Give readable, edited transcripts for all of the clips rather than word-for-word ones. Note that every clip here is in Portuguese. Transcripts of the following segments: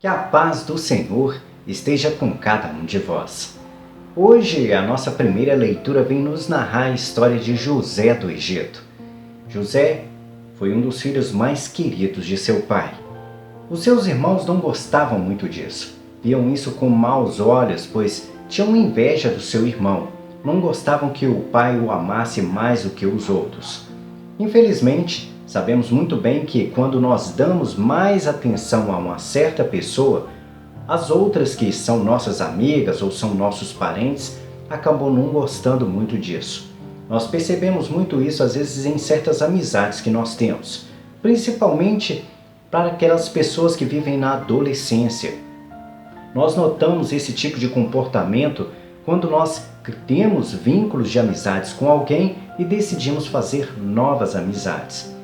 Que a paz do Senhor esteja com cada um de vós. Hoje, a nossa primeira leitura vem nos narrar a história de José do Egito. José foi um dos filhos mais queridos de seu pai. Os seus irmãos não gostavam muito disso. Viam isso com maus olhos, pois tinham inveja do seu irmão. Não gostavam que o pai o amasse mais do que os outros. Infelizmente, sabemos muito bem que quando nós damos mais atenção a uma certa pessoa, as outras que são nossas amigas ou são nossos parentes acabam não gostando muito disso. Nós percebemos muito isso às vezes em certas amizades que nós temos, principalmente para aquelas pessoas que vivem na adolescência. Nós notamos esse tipo de comportamento quando nós temos vínculos de amizades com alguém e decidimos fazer novas amizades.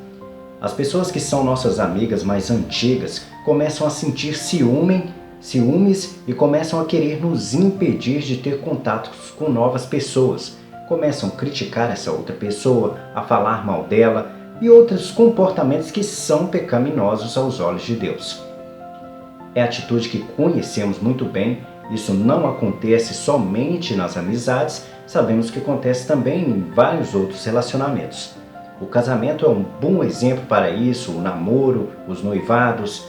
As pessoas que são nossas amigas mais antigas começam a sentir ciúmes e começam a querer nos impedir de ter contatos com novas pessoas. Começam a criticar essa outra pessoa, a falar mal dela e outros comportamentos que são pecaminosos aos olhos de Deus. É atitude que conhecemos muito bem. Isso não acontece somente nas amizades, sabemos que acontece também em vários outros relacionamentos. O casamento é um bom exemplo para isso, o namoro, os noivados,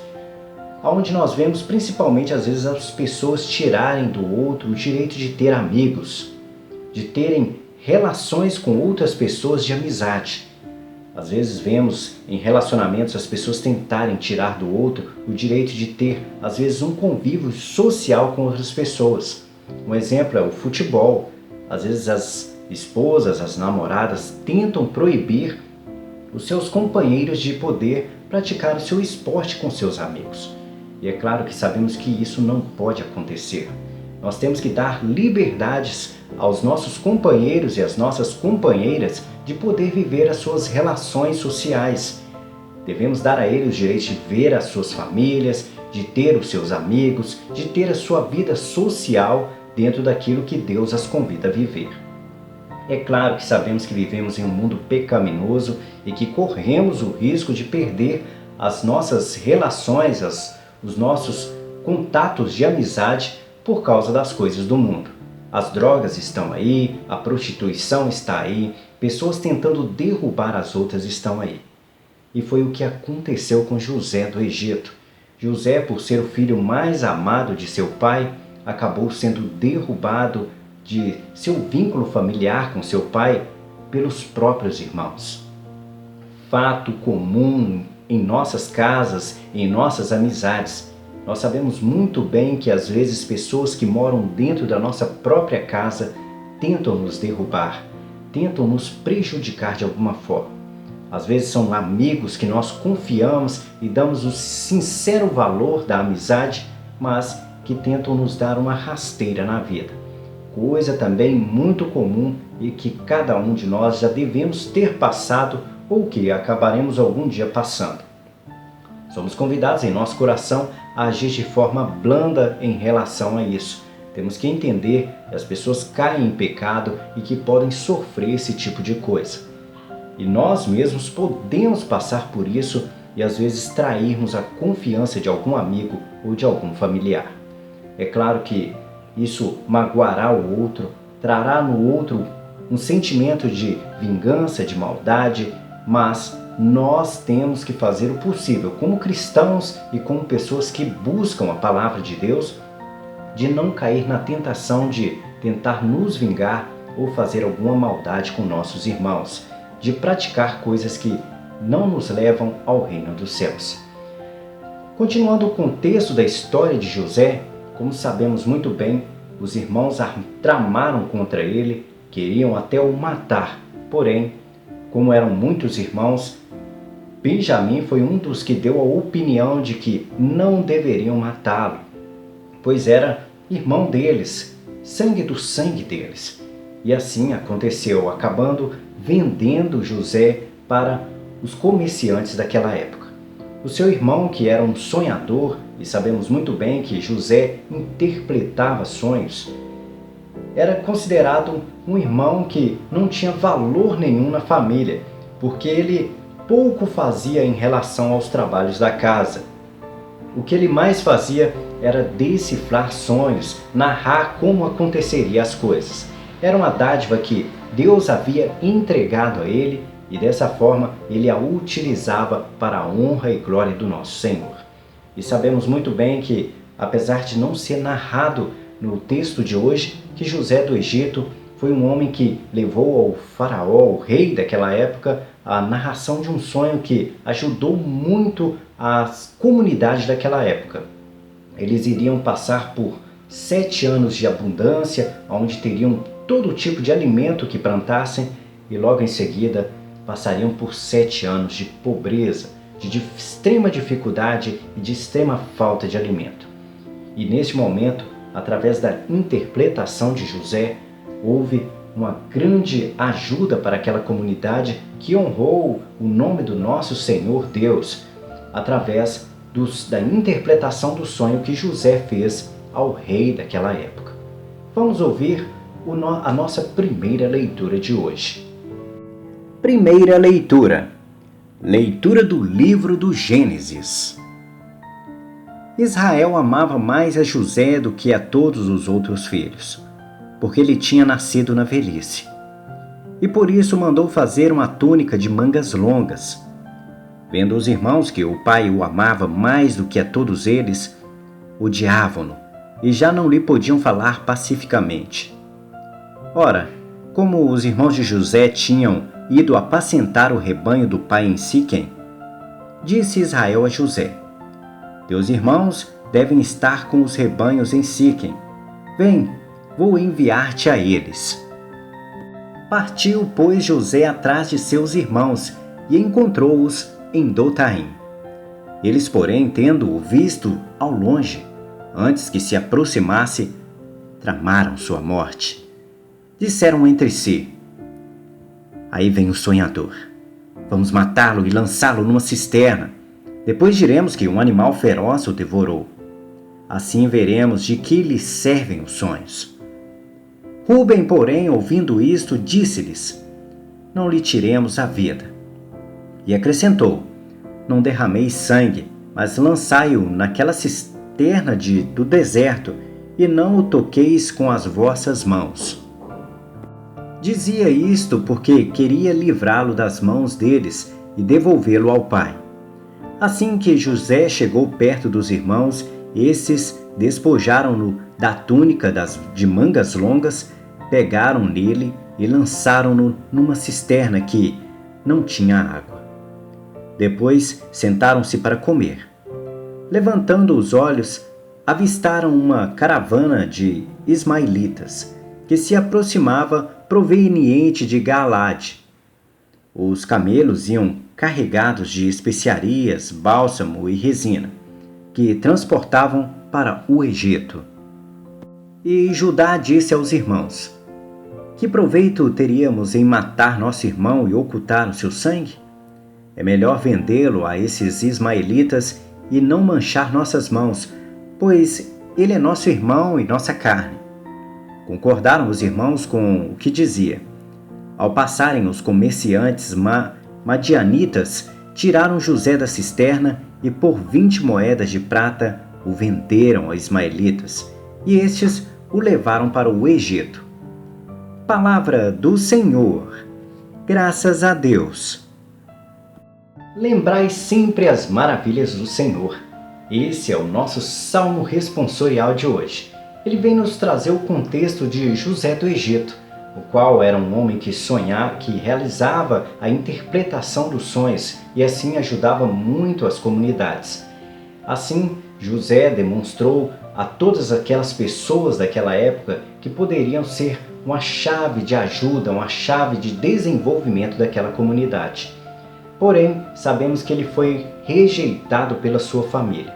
onde nós vemos principalmente às vezes as pessoas tirarem do outro o direito de ter amigos, de terem relações com outras pessoas de amizade. Às vezes vemos em relacionamentos as pessoas tentarem tirar do outro o direito de ter, às vezes, um convívio social com outras pessoas. Um exemplo é o futebol. Às vezes as esposas, as namoradas tentam proibir os seus companheiros de poder praticar o seu esporte com seus amigos. E é claro que sabemos que isso não pode acontecer. Nós temos que dar liberdades aos nossos companheiros e às nossas companheiras de poder viver as suas relações sociais. Devemos dar a eles o direito de ver as suas famílias, de ter os seus amigos, de ter a sua vida social dentro daquilo que Deus as convida a viver. É claro que sabemos que vivemos em um mundo pecaminoso e que corremos o risco de perder as nossas relações, os nossos contatos de amizade por causa das coisas do mundo. As drogas estão aí, a prostituição está aí, pessoas tentando derrubar as outras estão aí. E foi o que aconteceu com José do Egito. José, por ser o filho mais amado de seu pai, acabou sendo derrubado de seu vínculo familiar com seu pai pelos próprios irmãos. Fato comum em nossas casas, em nossas amizades. Nós sabemos muito bem que às vezes pessoas que moram dentro da nossa própria casa tentam nos derrubar, tentam nos prejudicar de alguma forma. Às vezes são amigos que nós confiamos e damos o sincero valor da amizade, mas que tentam nos dar uma rasteira na vida. Coisa também muito comum e que cada um de nós já devemos ter passado ou que acabaremos algum dia passando. Somos convidados em nosso coração a agir de forma blanda em relação a isso. Temos que entender que as pessoas caem em pecado e que podem sofrer esse tipo de coisa. E nós mesmos podemos passar por isso e às vezes trairmos a confiança de algum amigo ou de algum familiar. É claro que isso magoará o outro, trará no outro um sentimento de vingança, de maldade, mas nós temos que fazer o possível, como cristãos e como pessoas que buscam a palavra de Deus, de não cair na tentação de tentar nos vingar ou fazer alguma maldade com nossos irmãos, de praticar coisas que não nos levam ao reino dos céus. Continuando o contexto da história de José, como sabemos muito bem, os irmãos tramaram contra ele, queriam até o matar. Porém, como eram muitos irmãos, Benjamim foi um dos que deu a opinião de que não deveriam matá-lo, pois era irmão deles, sangue do sangue deles. E assim aconteceu, acabando vendendo José para os comerciantes daquela época. O seu irmão, que era um sonhador, e sabemos muito bem que José interpretava sonhos, era considerado um irmão que não tinha valor nenhum na família, porque ele pouco fazia em relação aos trabalhos da casa. o que ele mais fazia era decifrar sonhos, narrar como aconteceriam as coisas. Era uma dádiva que Deus havia entregado a ele e dessa forma ele a utilizava para a honra e glória do nosso Senhor. E sabemos muito bem que, apesar de não ser narrado no texto de hoje, que José do Egito foi um homem que levou ao faraó, o rei daquela época, a narração de um sonho que ajudou muito as comunidades daquela época. Eles iriam passar por 7 anos de abundância, onde teriam todo tipo de alimento que plantassem, e logo em seguida passariam por 7 anos de pobreza, de extrema dificuldade e de extrema falta de alimento. E neste momento, através da interpretação de José, houve uma grande ajuda para aquela comunidade que honrou o nome do nosso Senhor Deus, através da interpretação do sonho que José fez ao rei daquela época. Vamos ouvir a nossa primeira leitura de hoje. Primeira leitura. Leitura do livro do Gênesis. Israel amava mais a José do que a todos os outros filhos, porque ele tinha nascido na velhice. E por isso mandou fazer uma túnica de mangas longas. Vendo os irmãos que o pai o amava mais do que a todos eles, odiavam-no e já não lhe podiam falar pacificamente. Ora, como os irmãos de José tinham ido apacentar o rebanho do pai em Siquém, disse Israel a José: Teus irmãos devem estar com os rebanhos em Siquém. Vem, vou enviar-te a eles. Partiu, pois, José atrás de seus irmãos e encontrou-os em Dotaim. Eles, porém, tendo-o visto ao longe, antes que se aproximasse, tramaram sua morte. Disseram entre si: Aí vem o sonhador. Vamos matá-lo e lançá-lo numa cisterna. Depois diremos que um animal feroz o devorou. Assim veremos de que lhe servem os sonhos. Rúben, porém, ouvindo isto, disse-lhes: Não lhe tiremos a vida. E acrescentou: Não derrameis sangue, mas lançai-o naquela cisterna do deserto, e não o toqueis com as vossas mãos. Dizia isto porque queria livrá-lo das mãos deles e devolvê-lo ao pai. Assim que José chegou perto dos irmãos, esses despojaram-no da túnica de mangas longas, pegaram nele e lançaram-no numa cisterna que não tinha água. Depois sentaram-se para comer. Levantando os olhos, avistaram uma caravana de ismaelitas, que se aproximava proveniente de Galaade. Os camelos iam carregados de especiarias, bálsamo e resina, que transportavam para o Egito. E Judá disse aos irmãos: Que proveito teríamos em matar nosso irmão e ocultar o seu sangue? É melhor vendê-lo a esses ismaelitas e não manchar nossas mãos, pois ele é nosso irmão e nossa carne. Concordaram os irmãos com o que dizia. Ao passarem os comerciantes madianitas, tiraram José da cisterna e por 20 moedas de prata o venderam a ismaelitas, e estes o levaram para o Egito. Palavra do Senhor. Graças a Deus. Lembrai sempre as maravilhas do Senhor. Esse é o nosso salmo responsorial de hoje. Ele vem nos trazer o contexto de José do Egito, o qual era um homem que realizava a interpretação dos sonhos e assim ajudava muito as comunidades. Assim, José demonstrou a todas aquelas pessoas daquela época que poderiam ser uma chave de ajuda, uma chave de desenvolvimento daquela comunidade. Porém, sabemos que ele foi rejeitado pela sua família.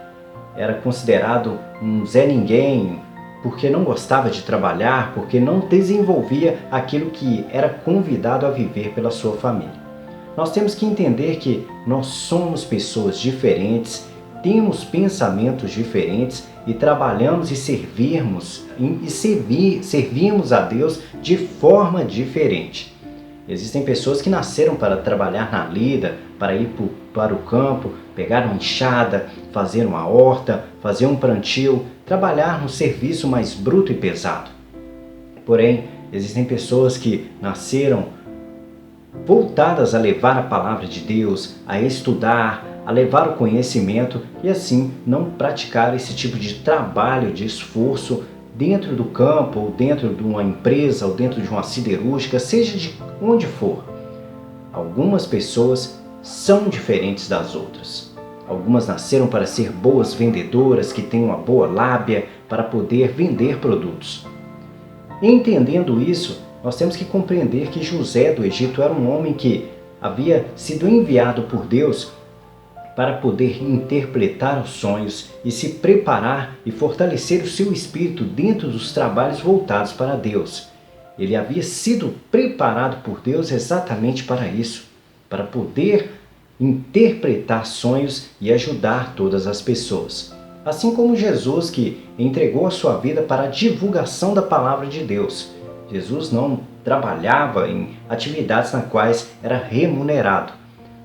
Era considerado um Zé Ninguém, porque não gostava de trabalhar, porque não desenvolvia aquilo que era convidado a viver pela sua família. Nós temos que entender que nós somos pessoas diferentes, temos pensamentos diferentes e trabalhamos e servimos a Deus de forma diferente. Existem pessoas que nasceram para trabalhar na lida, para ir para o campo, pegar uma enxada, fazer uma horta, fazer um plantio, trabalhar no serviço mais bruto e pesado. Porém, existem pessoas que nasceram voltadas a levar a palavra de Deus, a estudar, a levar o conhecimento e assim não praticar esse tipo de trabalho, de esforço dentro do campo, ou dentro de uma empresa, ou dentro de uma siderúrgica, seja de onde for. Algumas pessoas são diferentes das outras. Algumas nasceram para ser boas vendedoras, que têm uma boa lábia para poder vender produtos. Entendendo isso, nós temos que compreender que José do Egito era um homem que havia sido enviado por Deus para poder interpretar os sonhos e se preparar e fortalecer o seu espírito dentro dos trabalhos voltados para Deus. Ele havia sido preparado por Deus exatamente para isso, para poder interpretar sonhos e ajudar todas as pessoas. Assim como Jesus, que entregou a sua vida para a divulgação da palavra de Deus. Jesus não trabalhava em atividades nas quais era remunerado.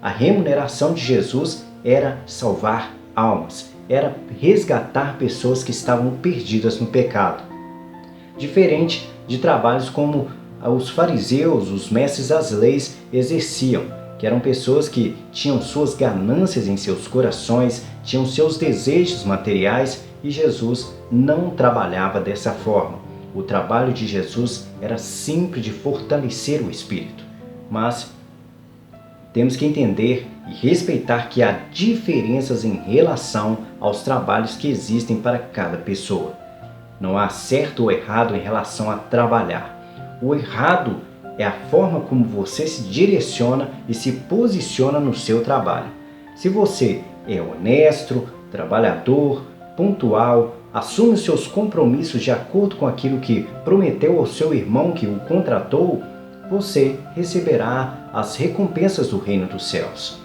A remuneração de Jesus era salvar almas, era resgatar pessoas que estavam perdidas no pecado. Diferente de trabalhos como os fariseus, os mestres das leis exerciam, que eram pessoas que tinham suas ganâncias em seus corações, tinham seus desejos materiais, e Jesus não trabalhava dessa forma. O trabalho de Jesus era sempre de fortalecer o espírito. Mas temos que entender e respeitar que há diferenças em relação aos trabalhos que existem para cada pessoa. Não há certo ou errado em relação a trabalhar. O errado é a forma como você se direciona e se posiciona no seu trabalho. Se você é honesto, trabalhador, pontual, assume os seus compromissos de acordo com aquilo que prometeu ao seu irmão que o contratou, você receberá as recompensas do reino dos céus.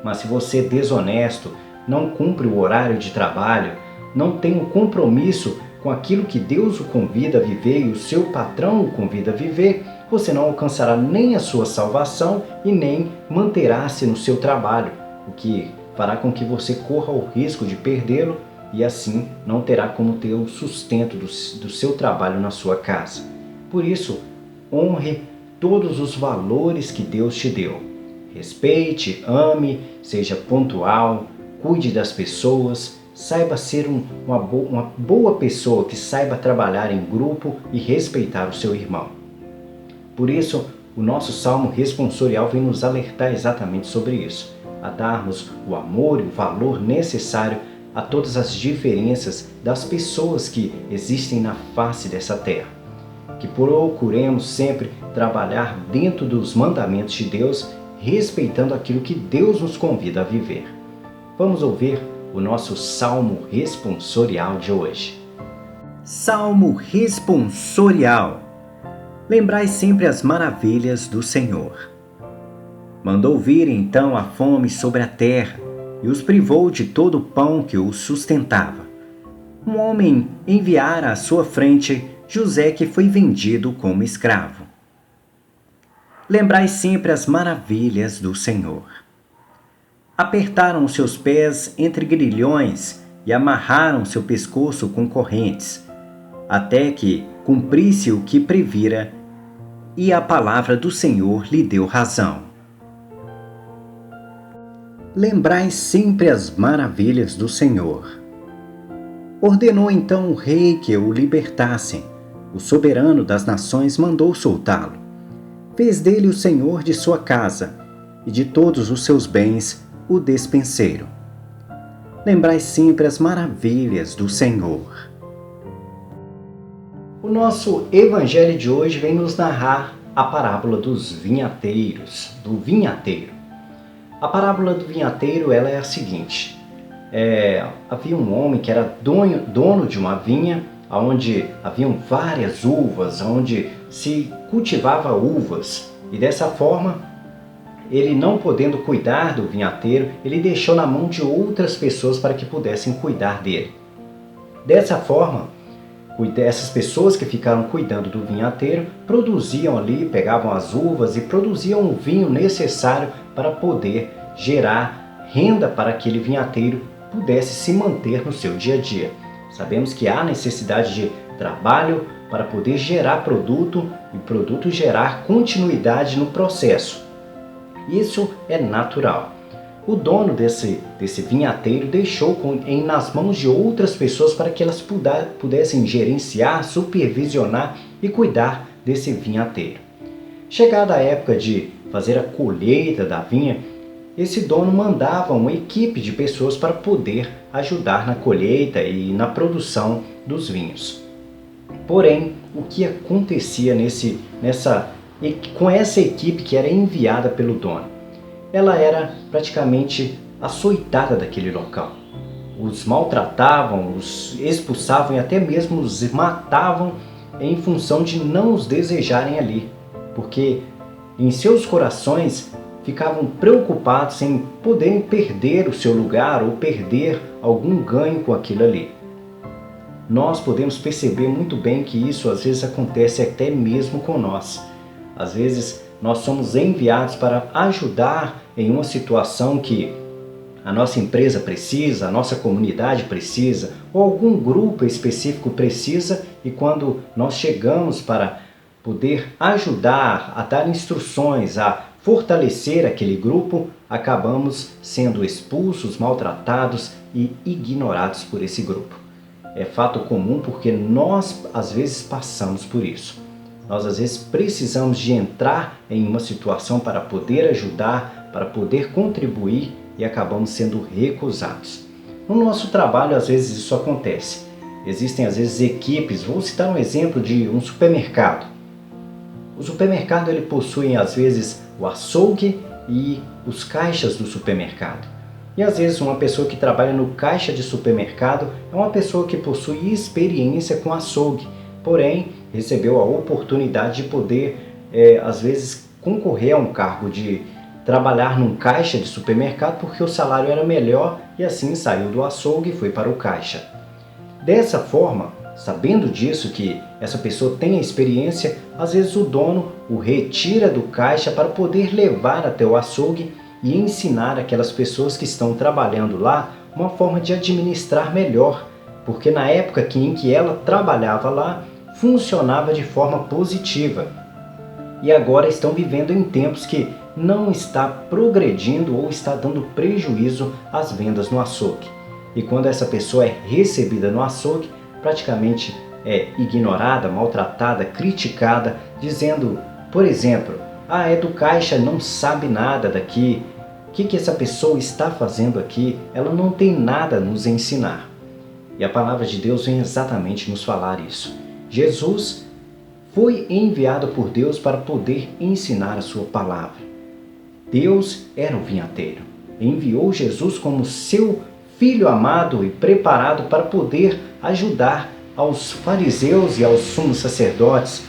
Mas se você é desonesto, não cumpre o horário de trabalho, não tem um compromisso com aquilo que Deus o convida a viver e o seu patrão o convida a viver, você não alcançará nem a sua salvação e nem manterá-se no seu trabalho, o que fará com que você corra o risco de perdê-lo e assim não terá como ter o sustento do seu trabalho na sua casa. Por isso, honre todos os valores que Deus te deu. Respeite, ame, seja pontual, cuide das pessoas, saiba ser uma boa pessoa que saiba trabalhar em grupo e respeitar o seu irmão. Por isso, o nosso Salmo responsorial vem nos alertar exatamente sobre isso, a darmos o amor e o valor necessário a todas as diferenças das pessoas que existem na face dessa terra. Que procuremos sempre trabalhar dentro dos mandamentos de Deus, respeitando aquilo que Deus nos convida a viver. Vamos ouvir o nosso Salmo responsorial de hoje. Salmo responsorial. Lembrai sempre as maravilhas do Senhor. Mandou vir então a fome sobre a terra e os privou de todo o pão que os sustentava. Um homem enviara à sua frente José, que foi vendido como escravo. Lembrai sempre as maravilhas do Senhor. Apertaram seus pés entre grilhões e amarraram seu pescoço com correntes, até que cumprisse o que previra, e a palavra do Senhor lhe deu razão. Lembrai sempre as maravilhas do Senhor. Ordenou então o rei que o libertassem. O soberano das nações mandou soltá-lo. Fez dele o senhor de sua casa, e de todos os seus bens o despenseiro. Lembrai sempre as maravilhas do Senhor. O nosso evangelho de hoje vem nos narrar a parábola dos vinhateiros, do vinhateiro. A parábola do vinhateiro ela é a seguinte: havia um homem que era dono de uma vinha, onde haviam várias uvas, onde se cultivava uvas, e dessa forma, ele não podendo cuidar do vinhateiro, ele deixou na mão de outras pessoas para que pudessem cuidar dele. Dessa forma, essas pessoas que ficaram cuidando do vinhateiro produziam ali, pegavam as uvas e produziam o vinho necessário para poder gerar renda para aquele vinhateiro pudesse se manter no seu dia a dia. Sabemos que há necessidade de trabalho para poder gerar produto e produto gerar continuidade no processo. Isso é natural. O dono desse vinhateiro deixou nas mãos de outras pessoas para que elas pudessem gerenciar, supervisionar e cuidar desse vinhateiro. Chegada a época de fazer a colheita da vinha, esse dono mandava uma equipe de pessoas para poder ajudar na colheita e na produção dos vinhos. Porém, o que acontecia com essa equipe que era enviada pelo dono? Ela era praticamente açoitada daquele local. Os maltratavam, os expulsavam e até mesmo os matavam em função de não os desejarem ali, porque em seus corações ficavam preocupados em poderem perder o seu lugar ou perder algum ganho com aquilo ali. Nós podemos perceber muito bem que isso às vezes acontece até mesmo com nós. Às vezes nós somos enviados para ajudar em uma situação que a nossa empresa precisa, a nossa comunidade precisa, ou algum grupo específico precisa, e quando nós chegamos para poder ajudar, a dar instruções, a fortalecer aquele grupo, acabamos sendo expulsos, maltratados e ignorados por esse grupo. É fato comum porque nós às vezes passamos por isso. Nós às vezes precisamos de entrar em uma situação para poder ajudar, para poder contribuir e acabamos sendo recusados. No nosso trabalho às vezes isso acontece. Existem às vezes equipes, vou citar um exemplo de um supermercado. O supermercado ele possui às vezes o açougue e os caixas do supermercado. E às vezes uma pessoa que trabalha no caixa de supermercado é uma pessoa que possui experiência com açougue, porém recebeu a oportunidade de poder, às vezes, concorrer a um cargo de trabalhar num caixa de supermercado porque o salário era melhor e assim saiu do açougue e foi para o caixa. Dessa forma, sabendo disso, que essa pessoa tem a experiência, às vezes o dono o retira do caixa para poder levar até o açougue e ensinar aquelas pessoas que estão trabalhando lá uma forma de administrar melhor, porque na época em que ela trabalhava lá, funcionava de forma positiva. E agora estão vivendo em tempos que não está progredindo ou está dando prejuízo às vendas no açougue. E quando essa pessoa é recebida no açougue, praticamente é ignorada, maltratada, criticada, dizendo, por exemplo, é do caixa, não sabe nada daqui, o que essa pessoa está fazendo aqui, ela não tem nada a nos ensinar. E a palavra de Deus vem exatamente nos falar isso. Jesus foi enviado por Deus para poder ensinar a sua palavra. Deus era o vinhateiro. Enviou Jesus como seu filho amado e preparado para poder ajudar aos fariseus e aos sumos sacerdotes.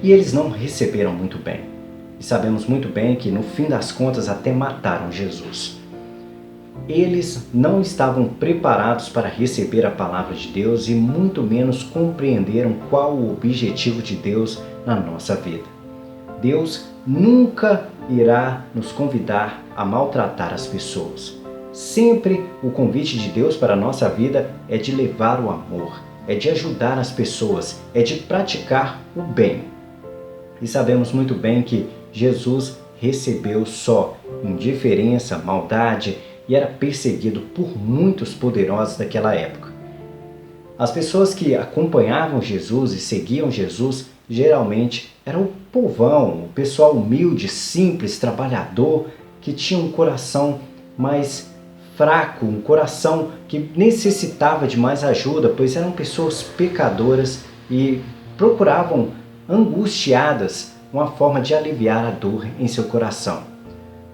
E eles não receberam muito bem. E sabemos muito bem que no fim das contas até mataram Jesus. Eles não estavam preparados para receber a palavra de Deus e muito menos compreenderam qual o objetivo de Deus na nossa vida. Deus nunca irá nos convidar a maltratar as pessoas. Sempre o convite de Deus para a nossa vida é de levar o amor, é de ajudar as pessoas, é de praticar o bem. E sabemos muito bem que Jesus recebeu só indiferença, maldade, e era perseguido por muitos poderosos daquela época. As pessoas que acompanhavam Jesus e seguiam Jesus geralmente eram o povão, o pessoal humilde, simples, trabalhador, que tinha um coração mais fraco, um coração que necessitava de mais ajuda, pois eram pessoas pecadoras e procuravam, angustiadas, uma forma de aliviar a dor em seu coração.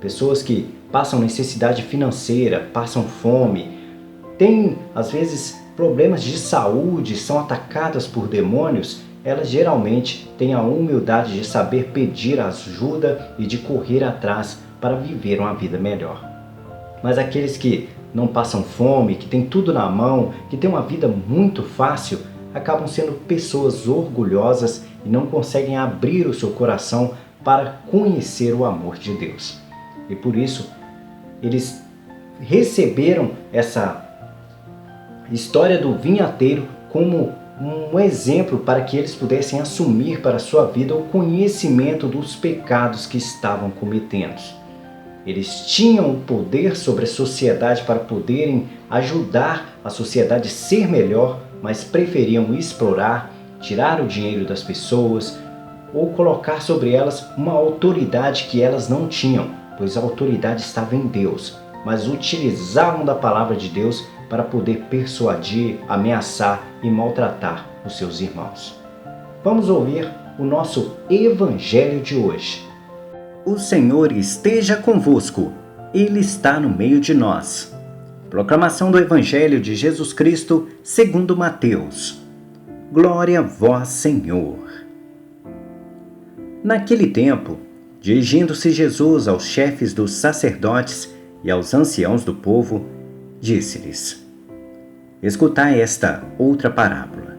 Pessoas que passam necessidade financeira, passam fome, têm às vezes problemas de saúde, são atacadas por demônios, elas geralmente têm a humildade de saber pedir ajuda e de correr atrás para viver uma vida melhor. Mas aqueles que não passam fome, que têm tudo na mão, que têm uma vida muito fácil, acabam sendo pessoas orgulhosas e não conseguem abrir o seu coração para conhecer o amor de Deus. E por isso, eles receberam essa história do vinhateiro como um exemplo para que eles pudessem assumir para a sua vida o conhecimento dos pecados que estavam cometendo. Eles tinham o poder sobre a sociedade para poderem ajudar a sociedade a ser melhor, mas preferiam explorar, tirar o dinheiro das pessoas ou colocar sobre elas uma autoridade que elas não tinham, pois a autoridade estava em Deus, mas utilizavam da palavra de Deus para poder persuadir, ameaçar e maltratar os seus irmãos. Vamos ouvir o nosso Evangelho de hoje. O Senhor esteja convosco, Ele está no meio de nós. Proclamação do Evangelho de Jesus Cristo segundo Mateus. Glória a vós, Senhor. Naquele tempo, dirigindo-se Jesus aos chefes dos sacerdotes e aos anciãos do povo, disse-lhes: Escutai esta outra parábola.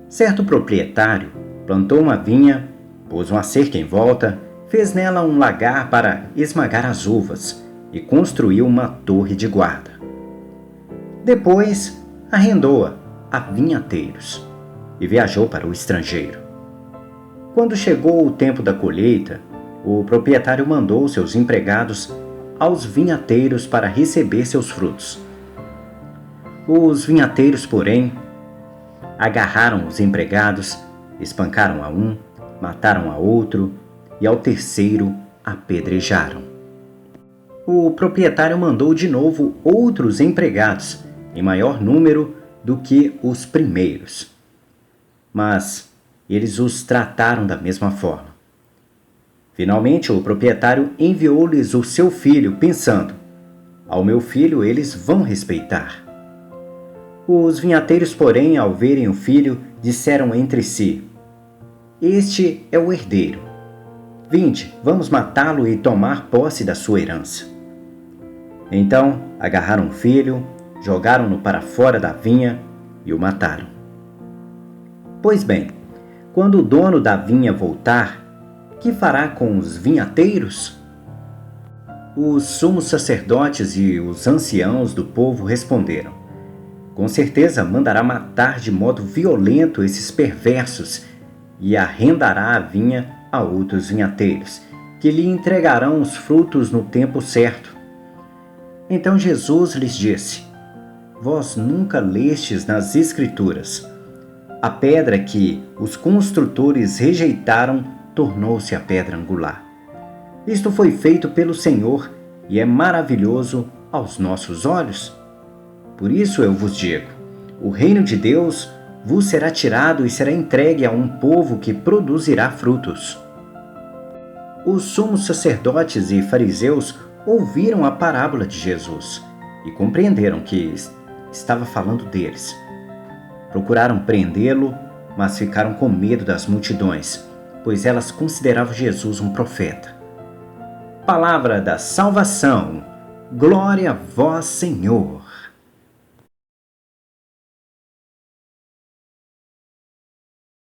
Certo proprietário plantou uma vinha, pôs uma cerca em volta, fez nela um lagar para esmagar as uvas e construiu uma torre de guarda. Depois, arrendou-a a vinhateiros e viajou para o estrangeiro. Quando chegou o tempo da colheita, o proprietário mandou seus empregados aos vinhateiros para receber seus frutos. Os vinhateiros, porém, agarraram os empregados, espancaram a um, mataram a outro e ao terceiro apedrejaram. O proprietário mandou de novo outros empregados, em maior número do que os primeiros. Mas eles os trataram da mesma forma. Finalmente, o proprietário enviou-lhes o seu filho, pensando: ao meu filho eles vão respeitar. Os vinhateiros, porém, ao verem o filho, disseram entre si: Este é o herdeiro. Vinde, vamos matá-lo e tomar posse da sua herança. Então, agarraram o filho, jogaram-no para fora da vinha e o mataram. Pois bem, quando o dono da vinha voltar, que fará com os vinhateiros? Os sumos sacerdotes e os anciãos do povo responderam: Com certeza mandará matar de modo violento esses perversos e arrendará a vinha a outros vinhateiros, que lhe entregarão os frutos no tempo certo. Então Jesus lhes disse: Vós nunca lestes nas Escrituras: a pedra que os construtores rejeitaram tornou-se a pedra angular. Isto foi feito pelo Senhor e é maravilhoso aos nossos olhos. Por isso eu vos digo: o reino de Deus vos será tirado e será entregue a um povo que produzirá frutos. Os sumos sacerdotes e fariseus ouviram a parábola de Jesus e compreenderam que estava falando deles. Procuraram prendê-lo, mas ficaram com medo das multidões, pois elas consideravam Jesus um profeta. Palavra da salvação. Glória a vós, Senhor.